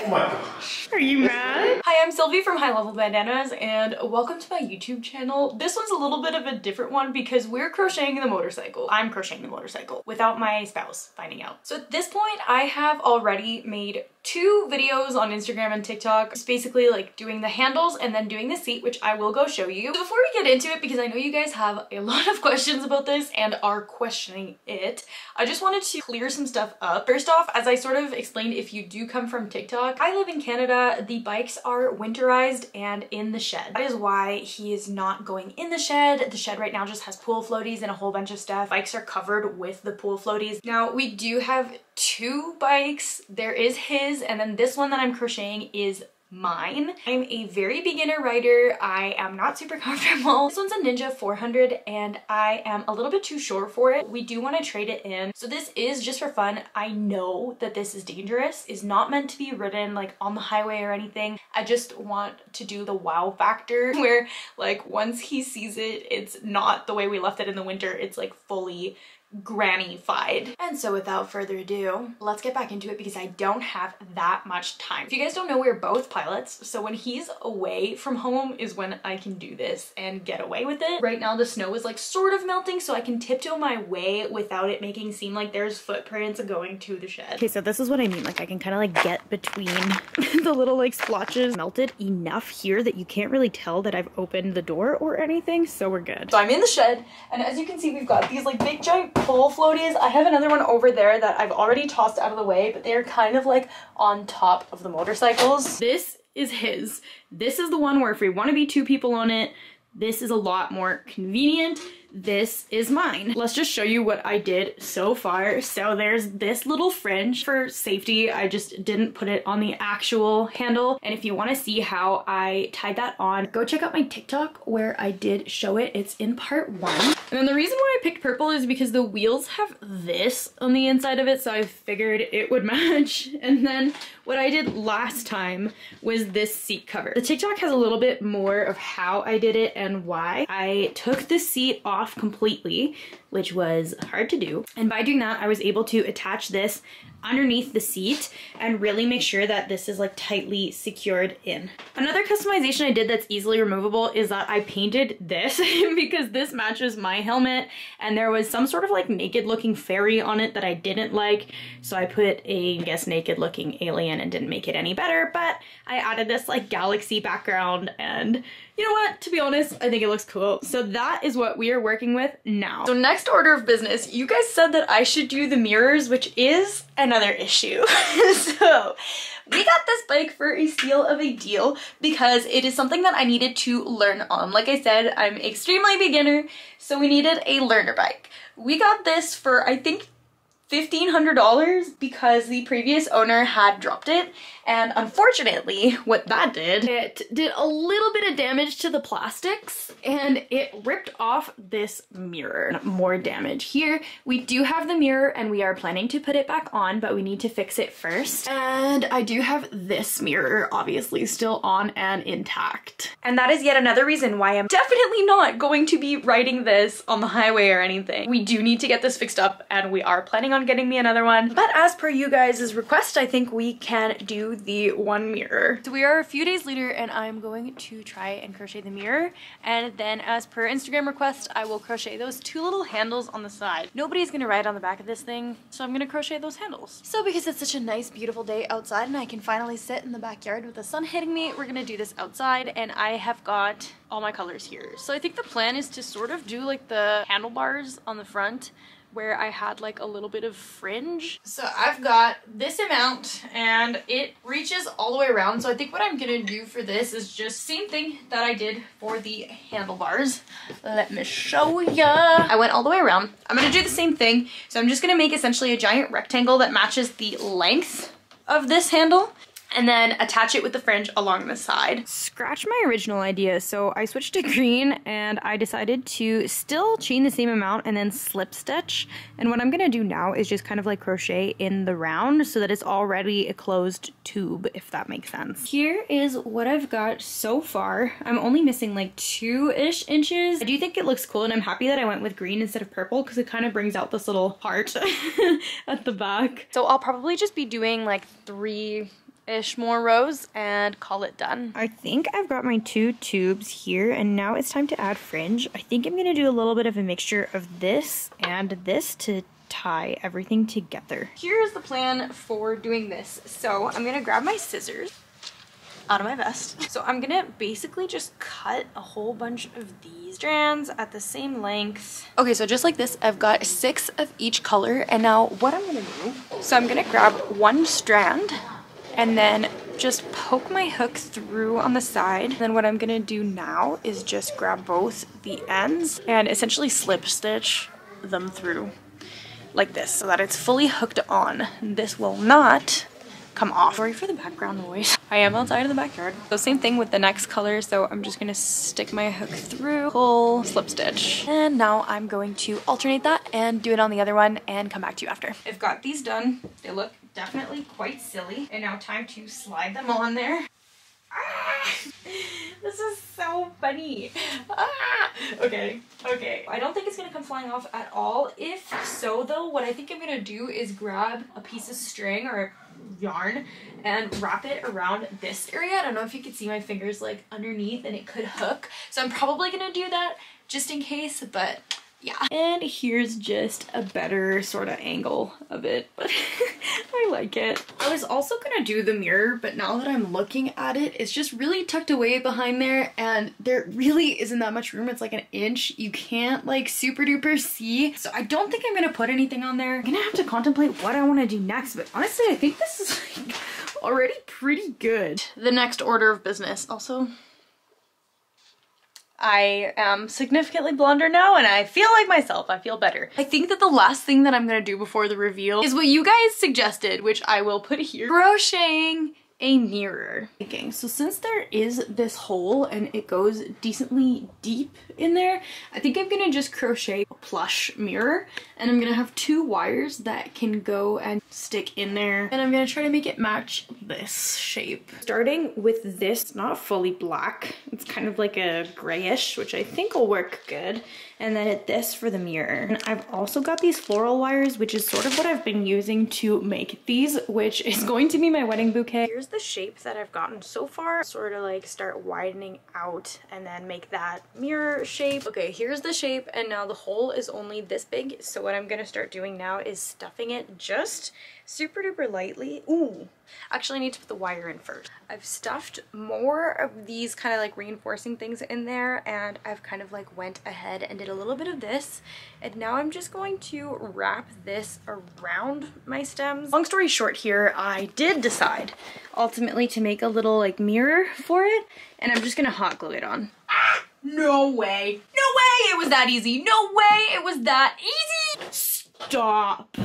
Oh my gosh. Are you mad? Hi, I'm Sylvie from High Level Bandanas and welcome to my YouTube channel. This one's a little bit of a different one because we're crocheting the motorcycle. I'm crocheting the motorcycle without my spouse finding out. So at this point, I have already made 2 videos on Instagram and TikTok. It's basically like doing the handles and then doing the seat, which I will go show you. So before we get into it, because I know you guys have a lot of questions about this and are questioning it, I just wanted to clear some stuff up. First off, as I sort of explained, if you do come from TikTok, I live in Canada. The bikes are winterized and in the shed. That is why he is not going in the shed. The shed right now just has pool floaties and a whole bunch of stuff. Bikes are covered with the pool floaties. Now we do have 2 bikes. There is his, and then this one that I'm crocheting is mine. I'm a very beginner rider. I am not super comfortable. This one's a Ninja 400 and I am a little bit too short for it. We do want to trade it in. So this is just for fun. I know that this is dangerous. It's not meant to be ridden like on the highway or anything. I just want to do the wow factor where like once he sees it, it's not the way we left it in the winter. It's like fully granny-fied. And so without further ado, let's get back into it because I don't have that much time. If you guys don't know, we're both pilots, so when he's away from home is when I can do this and get away with it. Right now the snow is like sort of melting, so I can tiptoe my way without it making it seem like there's footprints going to the shed. Okay, so this is what I mean. Like I can kind of like get between the little like splotches melted enough here that you can't really tell that I've opened the door or anything, so we're good. So I'm in the shed, and as you can see, we've got these like big giant pool floaties. I have another one over there that I've already tossed out of the way, but they're kind of like on top of the motorcycles. This is his. This is the one where if we want to be 2 people on it, this is a lot more convenient. This is mine. Let's just show you what I did so far. So there's this little fringe for safety. I just didn't put it on the actual handle. And if you want to see how I tied that on, go check out my TikTok where I did show it. It's in part 1. And then the reason why I picked purple is because the wheels have this on the inside of it, so I figured it would match. And then what I did last time was this seat cover. The TikTok has a little bit more of how I did it and why. I took the seat off completely, which was hard to do. And by doing that, I was able to attach this underneath the seat and really make sure that this is like tightly secured in. Another customization I did that's easily removable is that I painted this because this matches my helmet and there was some sort of like naked looking fairy on it that I didn't like. So I put a, I guess, naked looking alien and didn't make it any better, but I added this like galaxy background and you know what? To be honest, I think it looks cool. So that is what we are working with now. So next order of business, you guys said that I should do the mirrors, which is another issue. So we got this bike for a steal of a deal because it is something that I needed to learn on. Like I said, I'm extremely beginner, so we needed a learner bike. We got this for, I think, $1,500 because the previous owner had dropped it, and unfortunately what that did, it did a little bit of damage to the plastics and it ripped off this mirror. More damage here. We do have the mirror and we are planning to put it back on, but we need to fix it first. And I do have this mirror obviously still on and intact. And that is yet another reason why I'm definitely not going to be riding this on the highway or anything. We do need to get this fixed up and we are planning on getting me another one. But as per you guys' request, I think we can do the one mirror. So we are a few days later and I'm going to try and crochet the mirror. And then as per Instagram request, I will crochet those 2 little handles on the side. Nobody's gonna ride on the back of this thing, so I'm gonna crochet those handles. So because it's such a nice, beautiful day outside and I can finally sit in the backyard with the sun hitting me, we're gonna do this outside and I have got all my colors here. So I think the plan is to sort of do like the handlebars on the front where I had like a little bit of fringe. So I've got this amount and it reaches all the way around. So I think what I'm gonna do for this is just same thing that I did for the handlebars. Let me show ya. I went all the way around. I'm gonna do the same thing. So I'm just gonna make essentially a giant rectangle that matches the length of this handle and then attach it with the fringe along the side. Scratch my original idea, so I switched to green and I decided to still chain the same amount and then slip stitch. And what I'm gonna do now is just kind of like crochet in the round so that it's already a closed tube, if that makes sense. Here is what I've got so far. I'm only missing like 2-ish inches. I do think it looks cool and I'm happy that I went with green instead of purple because it kind of brings out this little heart at the back. So I'll probably just be doing like 3 ish more rows and call it done. I think I've got my 2 tubes here, and now it's time to add fringe. I think I'm gonna do a little bit of a mixture of this and this to tie everything together. Here's the plan for doing this. So I'm gonna grab my scissors out of my vest. So I'm gonna basically just cut a whole bunch of these strands at the same length. Okay, so just like this, I've got 6 of each color. And now what I'm gonna do, so I'm gonna grab 1 strand and then just poke my hook through on the side. Then what I'm gonna do now is just grab both the ends and essentially slip stitch them through like this so that it's fully hooked on. This will not come off. Sorry for the background noise. I am outside in the backyard. So same thing with the next color. So I'm just gonna stick my hook through, pull, slip stitch. And now I'm going to alternate that and do it on the other one and come back to you after. I've got these done. They look definitely quite silly. And now time to slide them on there. Ah, this is so funny. Ah, okay. I don't think it's gonna come flying off at all. If so though, what I think I'm gonna do is grab a piece of string or yarn and wrap it around this area. I don't know if you can see my fingers like underneath and it could hook. So I'm probably gonna do that just in case, but yeah. And here's just a better sort of angle of it, but I like it. I was also gonna do the mirror, but now that I'm looking at it, it's just really tucked away behind there and there really isn't that much room. It's like an inch. You can't like super duper see. So I don't think I'm gonna put anything on there. I'm gonna have to contemplate what I wanna do next, but honestly, I think this is like already pretty good. The next order of business. Also, I am significantly blonder now and I feel like myself. I feel better. I think that the last thing that I'm gonna do before the reveal is what you guys suggested, which I will put here. Crocheting a mirror. Okay, so since there is this hole and it goes decently deep in there, I think I'm gonna just crochet a plush mirror and I'm gonna have 2 wires that can go and stick in there, and I'm gonna try to make it match this shape. Starting with this, not fully black, it's kind of like a grayish, which I think will work good, and then this for the mirror. And I've also got these floral wires, which is sort of what I've been using to make these, which is going to be my wedding bouquet. Here's the shape that I've gotten so far. Sort of like start widening out and then make that mirror shape. Okay, here's the shape, and now the hole is only this big. So what I'm gonna start doing now is stuffing it just super duper lightly. Ooh, actually I need to put the wire in first. I've stuffed more of these kind of like reinforcing things in there, and I've kind of like went ahead and did a little bit of this, and now I'm just going to wrap this around my stems. Long story short here, I did decide ultimately to make a little like mirror for it, and I'm just gonna hot glue it on. Ah, no way it was that easy. No way it was that easy. Stop.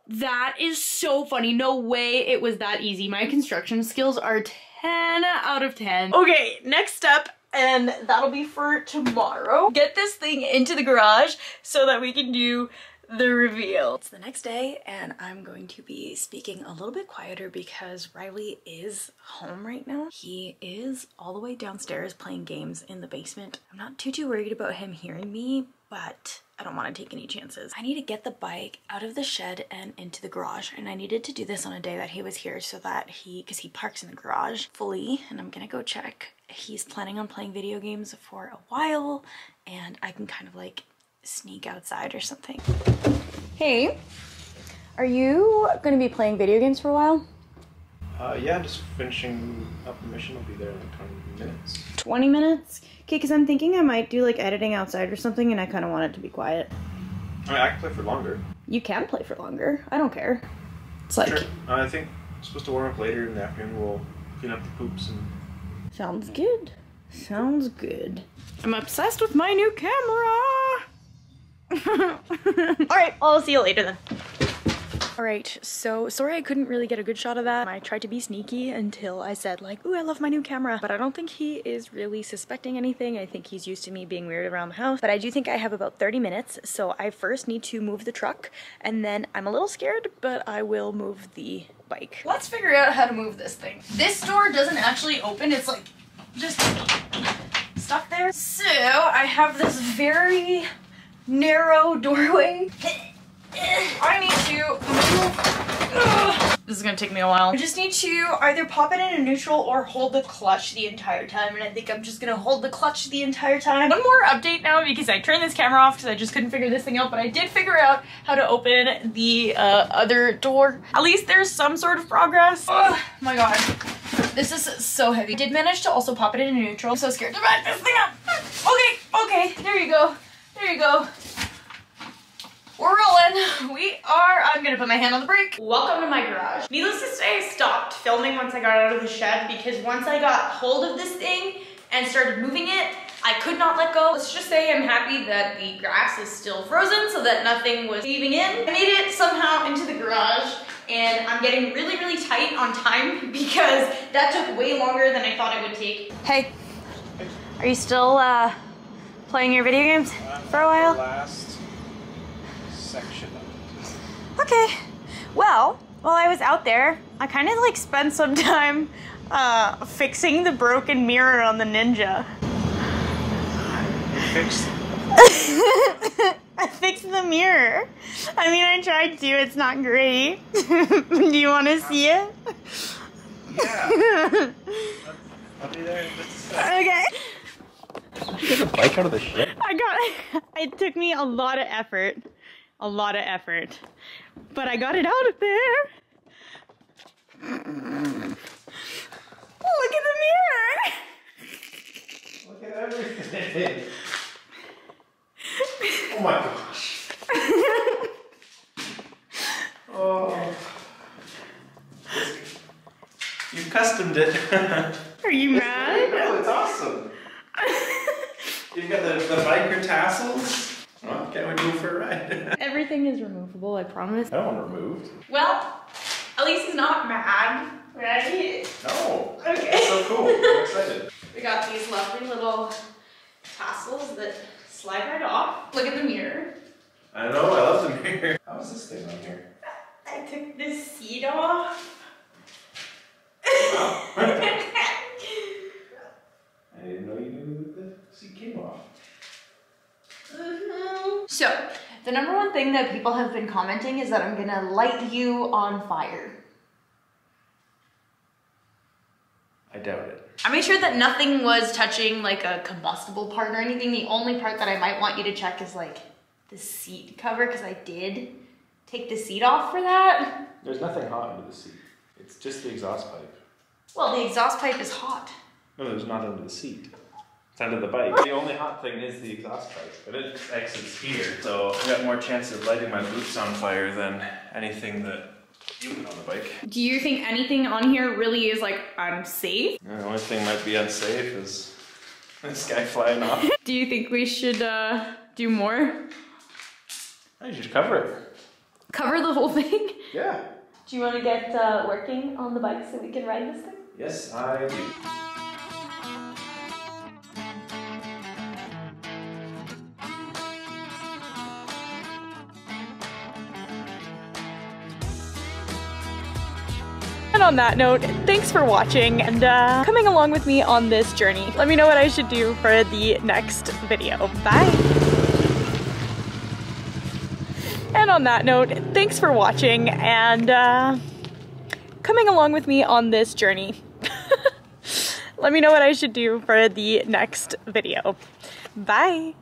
That is so funny. No way it was that easy. My construction skills are 10 out of 10. Okay, next step, and that'll be for tomorrow. Get this thing into the garage so that we can do the reveal. It's the next day and I'm going to be speaking a little bit quieter because Riley is home right now. He is all the way downstairs playing games in the basement. I'm not too worried about him hearing me, but I don't want to take any chances. I need to get the bike out of the shed and into the garage, and I needed to do this on a day that he was here so that because he parks in the garage fully, and I'm gonna go check. He's planning on playing video games for a while and I can kind of like sneak outside or something. Hey, are you gonna be playing video games for a while? Yeah, just finishing up the mission. I'll be there in like 20 minutes. 20 minutes? Okay, because I'm thinking I might do like editing outside or something, and I kind of want it to be quiet. I mean, I can play for longer. You can play for longer. I don't care. It's like... Sure. I think I'm supposed to warm up later in the afternoon. We'll clean up the poops and... Sounds good. Sounds good. I'm obsessed with my new camera! Alright, I'll see you later then. Alright, so sorry I couldn't really get a good shot of that. I tried to be sneaky until I said like, ooh, I love my new camera. But I don't think he is really suspecting anything. I think he's used to me being weird around the house. But I do think I have about 30 minutes, so I first need to move the truck, and then I'm a little scared, but I will move the bike. Let's figure out how to move this thing. This door doesn't actually open, it's like just stuck there. So I have this very narrow doorway. I need to move This is gonna take me a while. I just need to either pop it in a neutral or hold the clutch the entire time, and I think I'm just gonna hold the clutch the entire time. One more update now, because I turned this camera off because I just couldn't figure this thing out, but I did figure out how to open the other door. At least there's some sort of progress. Oh my god. This is so heavy. I did manage to also pop it in a neutral. I'm so scared to back this thing up. Okay, there you go. There you go. We're rolling. I'm gonna put my hand on the brake. Welcome to my garage. Needless to say, I stopped filming once I got out of the shed because once I got hold of this thing and started moving it, I could not let go. Let's just say I'm happy that the grass is still frozen so that nothing was leaving in. I made it somehow into the garage and I'm getting really, really tight on time because that took way longer than I thought it would take. Hey, are you still playing your video games for a while? Last section of it. Okay, well, while I was out there, I kind of like spent some time fixing the broken mirror on the Ninja. Fixed. I fixed the mirror. I mean, I tried to, it's not great. Do you want to see it? Yeah. I'll be there in just a second. Okay. Did you get a bike out of the shed? It took me a lot of effort. But I got it out of there. Look at the mirror. Look at everything. Oh my gosh. Oh. You customed it. Are you mad? No, it's awesome. You've got the biker tassels. Well, can't we go for a ride? Everything is removable, I promise. I don't want it removed. Well, at least he's not mad, right? No. Okay. That's so cool. I'm excited. We got these lovely little tassels that slide right off. Look at the mirror. I know, I love the mirror. How is this thing on here? I took this seat off. Wow. I didn't know you knew that the seat came off. So, the number one thing that people have been commenting is that I'm gonna light you on fire. I doubt it. I made sure that nothing was touching like a combustible part or anything. The only part that I might want you to check is like the seat cover, because I did take the seat off for that. There's nothing hot under the seat. It's just the exhaust pipe. Well, the exhaust pipe is hot. No, there's not under the seat. It's under the bike. The only hot thing is the exhaust pipe, but it exits here. So I got more chance of lighting my boots on fire than anything that you put on the bike. Do you think anything on here really is like unsafe? The only thing might be unsafe is this guy flying off. Do you think we should do more? I should cover it. Cover the whole thing? Yeah. Do you want to get working on the bike so we can ride this thing? Yes, I do. And on that note, thanks for watching and coming along with me on this journey. Let me know what I should do for the next video. Bye! And on that note, thanks for watching and coming along with me on this journey. Let me know what I should do for the next video. Bye!